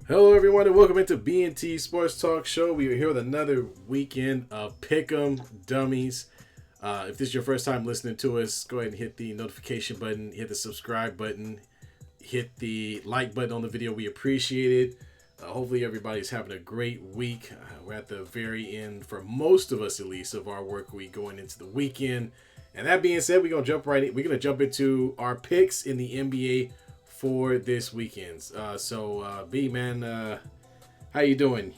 Hello, everyone, and welcome into B&T Sports Talk Show. We are here with another weekend of Pick 'em Dummies. If this is your first time listening to us, go ahead and hit the notification button, hit the subscribe button, hit the like button on the video. We appreciate it. Hopefully, everybody's having a great week. We're at the very end, for most of us at least, of our work week going into the weekend. And that being said, we're gonna jump into our picks in the NBA for this weekend. B man, how you doing?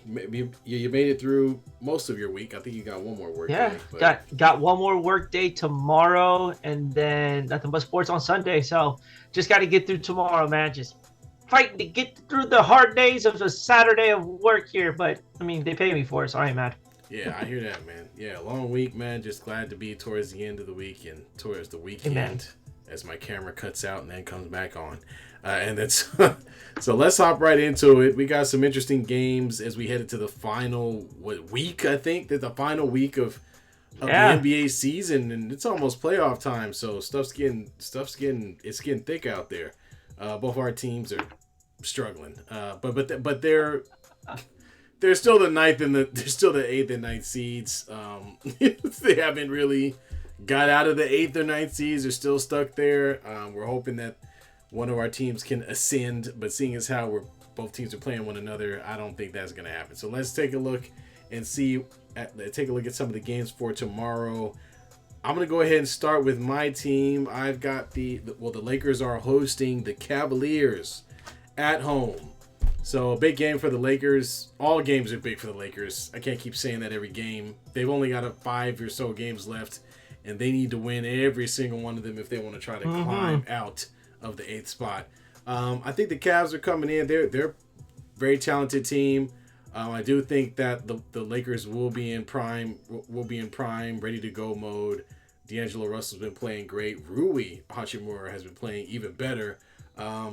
You made it through most of your week. I think you got one more work Yeah, day. But... got one more work day tomorrow, and then nothing but sports on Sunday. So just got to get through tomorrow, man. Just fighting to get through the hard days of a Saturday of work here. But I mean, they pay me for it, so I ain't mad. Yeah, I hear that, man. Yeah, long week, man. Just glad to be towards the end of the week and towards the weekend. Amen. As my camera cuts out and then comes back on. And that's so let's hop right into it. We got some interesting games as we head into the final week. I think that the final week of the NBA season, and it's almost playoff time. So stuff's getting thick out there. Both our teams are struggling, but they're still the ninth and they're still the eighth and ninth seeds. They haven't really got out of the eighth or ninth seeds. They're still stuck there. We're hoping that one of our teams can ascend, but seeing as how both teams are playing one another, I don't think that's going to happen. So let's take a look and take a look at some of the games for tomorrow. I'm going to go ahead and start with my team. I've got the Lakers are hosting the Cavaliers at home. So a big game for the Lakers. All games are big for the Lakers. I can't keep saying that every game. They've only got 5 or so games left, and they need to win every single one of them if they want to try to climb out of the 8th spot. I think the Cavs are coming in. They're a very talented team. I do think that the Lakers will be in prime, ready to go mode. D'Angelo Russell's been playing great. Rui Hachimura has been playing even better.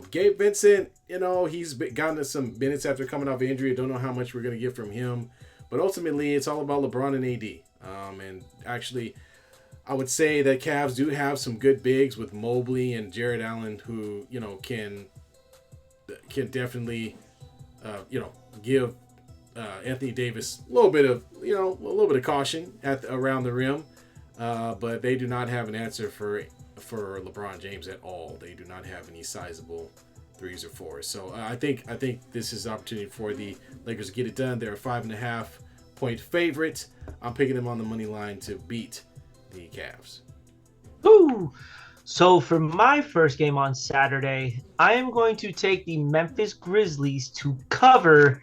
Gabe Vincent, he's gotten us some minutes after coming off injury. I don't know how much we're going to get from him. But ultimately, it's all about LeBron and AD. And actually, I would say that Cavs do have some good bigs with Mobley and Jared Allen, who can definitely give Anthony Davis a little bit of caution around the rim, but they do not have an answer for LeBron James at all. They do not have any sizable 3s or 4s. So I think this is an opportunity for the Lakers to get it done. They're a 5.5 point favorite. I'm picking them on the money line to beat the Cavs. Ooh. So for my first game on Saturday, I am going to take the Memphis Grizzlies to cover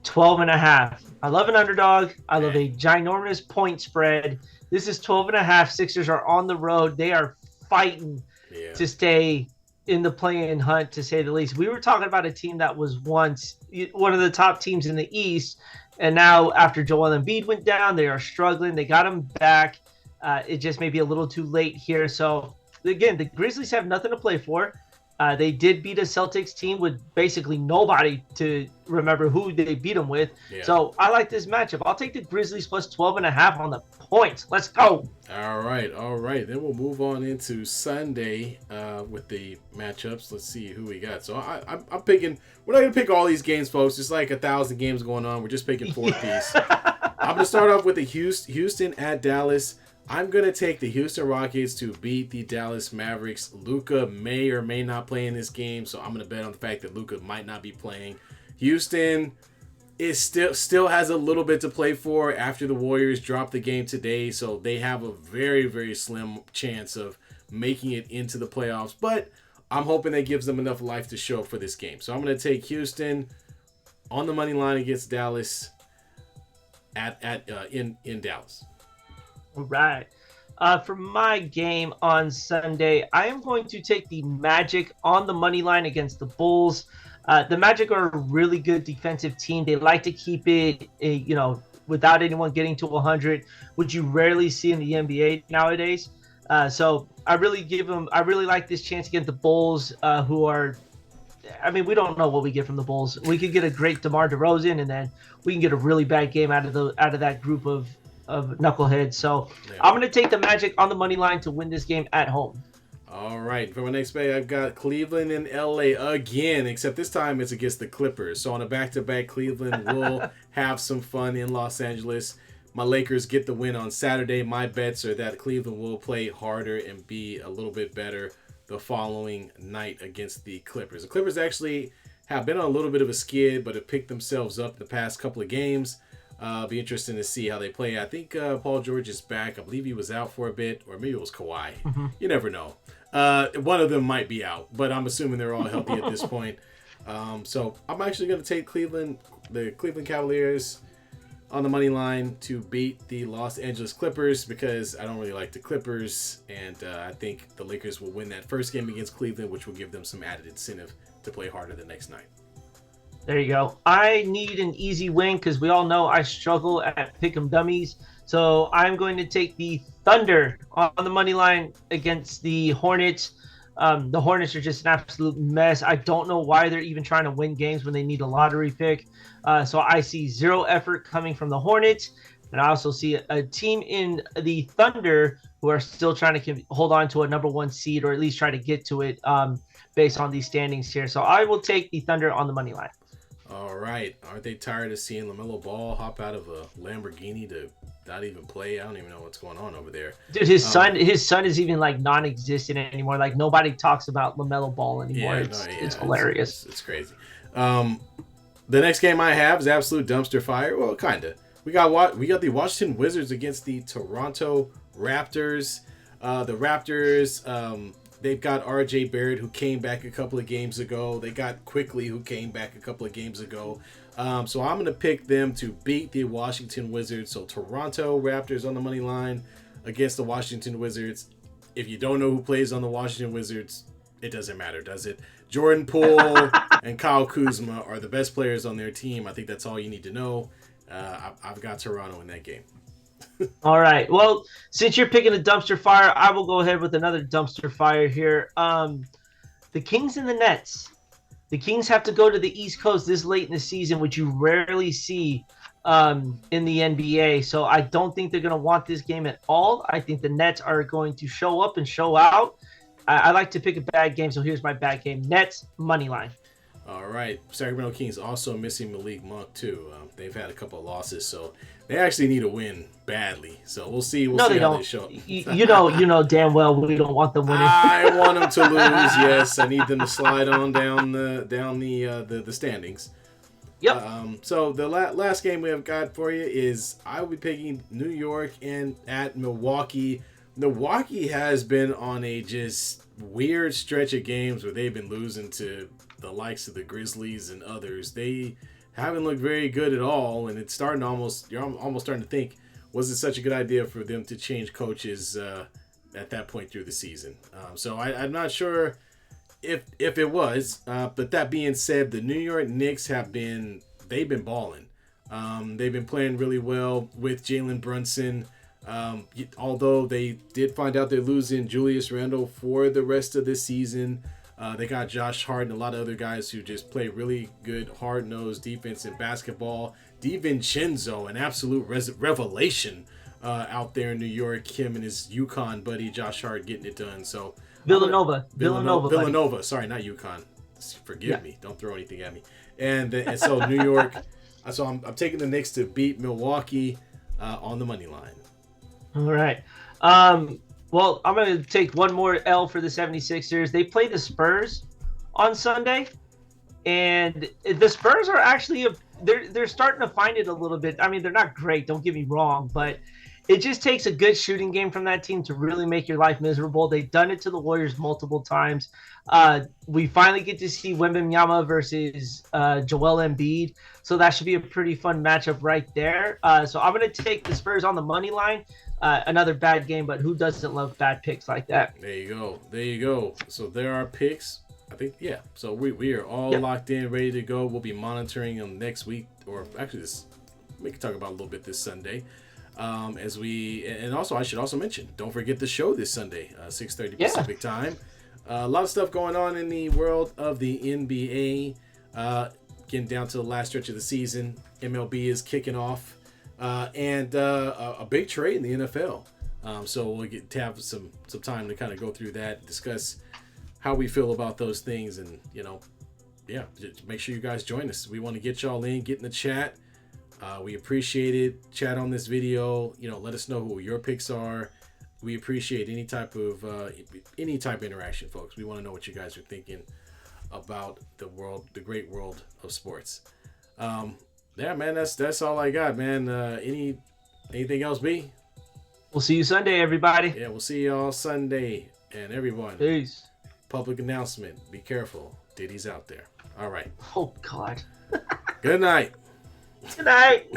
12.5. I love an underdog. I love a ginormous point spread. This is 12.5. Sixers are on the road. They are fighting to stay in the play-in hunt, to say the least. We were talking about a team that was once one of the top teams in the East, and now after Joel Embiid went down, they are struggling. They got him back. It just may be a little too late here. So, again, the Grizzlies have nothing to play for. They did beat a Celtics team with basically nobody to remember who they beat them with. Yeah. So, I like this matchup. I'll take the Grizzlies plus 12.5 on the points. Let's go. All right. Then we'll move on into Sunday with the matchups. Let's see who we got. So, I'm picking – we're not going to pick all these games, folks. It's like 1,000 games going on. We're just picking 4 piece. I'm going to start off with the Houston at Dallas. I'm going to take the Houston Rockets to beat the Dallas Mavericks. Luka may or may not play in this game, so I'm going to bet on the fact that Luka might not be playing. Houston is still has a little bit to play for after the Warriors dropped the game today, so they have a very, very slim chance of making it into the playoffs, but I'm hoping that gives them enough life to show for this game. So I'm going to take Houston on the money line against Dallas in Dallas. All right. For my game on Sunday, I am going to take the Magic on the money line against the Bulls. The Magic are a really good defensive team. They like to keep it, without anyone getting to 100, which you rarely see in the NBA nowadays. So I really like this chance against the Bulls, who are, we don't know what we get from the Bulls. We could get a great DeMar DeRozan, and then we can get a really bad game out of that group of knuckleheads. So I'm going to take the Magic on the money line to win this game at home. All right, for my next bet, I've got Cleveland and LA again, except this time it's against the Clippers. So on a back-to-back, Cleveland will have some fun in Los Angeles. My Lakers get the win on Saturday. My bets are that Cleveland will play harder and be a little bit better the following night against the Clippers. The Clippers actually have been on a little bit of a skid, but have picked themselves up the past couple of games. Be interesting to see how they play. I think Paul George is back. I believe he was out for a bit, or maybe it was Kawhi. Mm-hmm. You never know. One of them might be out, but I'm assuming they're all healthy at this point. So I'm actually going to take the Cleveland Cavaliers on the money line to beat the Los Angeles Clippers because I don't really like the Clippers, and I think the Lakers will win that first game against Cleveland, which will give them some added incentive to play harder the next night. There you go. I need an easy win because we all know I struggle at Pick 'em Dummies. So I'm going to take the Thunder on the money line against the Hornets. The Hornets are just an absolute mess. I don't know why they're even trying to win games when they need a lottery pick. So I see zero effort coming from the Hornets. And I also see a team in the Thunder who are still trying to hold on to a number one seed or at least try to get to it based on these standings here. So I will take the Thunder on the money line. All right. Aren't they tired of seeing LaMelo Ball hop out of a Lamborghini to not even play? I don't even know what's going on over there. Dude, his son is even like non-existent anymore. Like nobody talks about LaMelo Ball anymore. It's hilarious. It's crazy. The next game I have is absolute dumpster fire. Well, kind of. We got the Washington Wizards against the Toronto Raptors. The Raptors, they've got R.J. Barrett, who came back a couple of games ago. They got Quickly, who came back a couple of games ago. So I'm going to pick them to beat the Washington Wizards. So Toronto Raptors on the money line against the Washington Wizards. If you don't know who plays on the Washington Wizards, it doesn't matter, does it? Jordan Poole and Kyle Kuzma are the best players on their team. I think that's all you need to know. I've got Toronto in that game. All right. Well, since you're picking a dumpster fire, I will go ahead with another dumpster fire here. The Kings and the Nets. The Kings have to go to the East Coast this late in the season, which you rarely see in the NBA. So I don't think they're going to want this game at all. I think the Nets are going to show up and show out. I like to pick a bad game, so here's my bad game. Nets, money line. All right. Sacramento Kings also missing Malik Monk, too. They've had a couple of losses, so they actually need a win badly. So we'll see. We'll see how they show up. You know damn well we don't want them winning. I want them to lose, yes. I need them to slide on down the standings. Yep. So the last game we have got for you is I will be picking New York and at Milwaukee. Milwaukee has been on a just weird stretch of games where they've been losing to the likes of the Grizzlies and others. They haven't looked very good at all, and it's starting you're almost starting to think, was it such a good idea for them to change coaches at that point through the season? So I'm not sure if it was, but that being said, the New York Knicks they've been balling. They've been playing really well with Jalen Brunson. Although they did find out they're losing Julius Randle for the rest of the season. They got Josh Hart and a lot of other guys who just play really good, hard-nosed defense in basketball. DiVincenzo, an absolute revelation out there in New York. Him and his UConn buddy Josh Hart getting it done. So Villanova. Sorry, not UConn. Forgive me. Don't throw anything at me. And so New York. So I'm taking the Knicks to beat Milwaukee on the money line. All right. Well, I'm going to take one more L for the 76ers. They play the Spurs on Sunday, and the Spurs are actually they're starting to find it a little bit. I mean, they're not great, don't get me wrong, but it just takes a good shooting game from that team to really make your life miserable. They've done it to the Warriors multiple times. We finally get to see Wembanyama versus Joel Embiid, so that should be a pretty fun matchup right there. So I'm going to take the Spurs on the money line. Another bad game, but who doesn't love bad picks like that? There you go. So there are picks. I think, yeah. So we are all locked in, ready to go. We'll be monitoring them next week, or actually we can talk about a little bit this Sunday. And also I should also mention, don't forget the show this Sunday, 6:30 Pacific time. A lot of stuff going on in the world of the NBA. Getting down to the last stretch of the season. MLB is kicking off. And a big trade in the NFL. So we'll get to have some time to kind of go through that, discuss how we feel about those things, and yeah, just make sure you guys join us. We want to get y'all in, get in the chat. We appreciate it. Chat on this video. Let us know who your picks are. We appreciate any type of interaction, folks. We want to know what you guys are thinking about the great world of sports. Yeah, man, that's all I got, man. Anything else, B? We'll see you Sunday, everybody. Yeah, we'll see y'all Sunday. And everyone, Peace. Public announcement: be careful, Diddy's out there. All right. Oh God. Good night. Good night.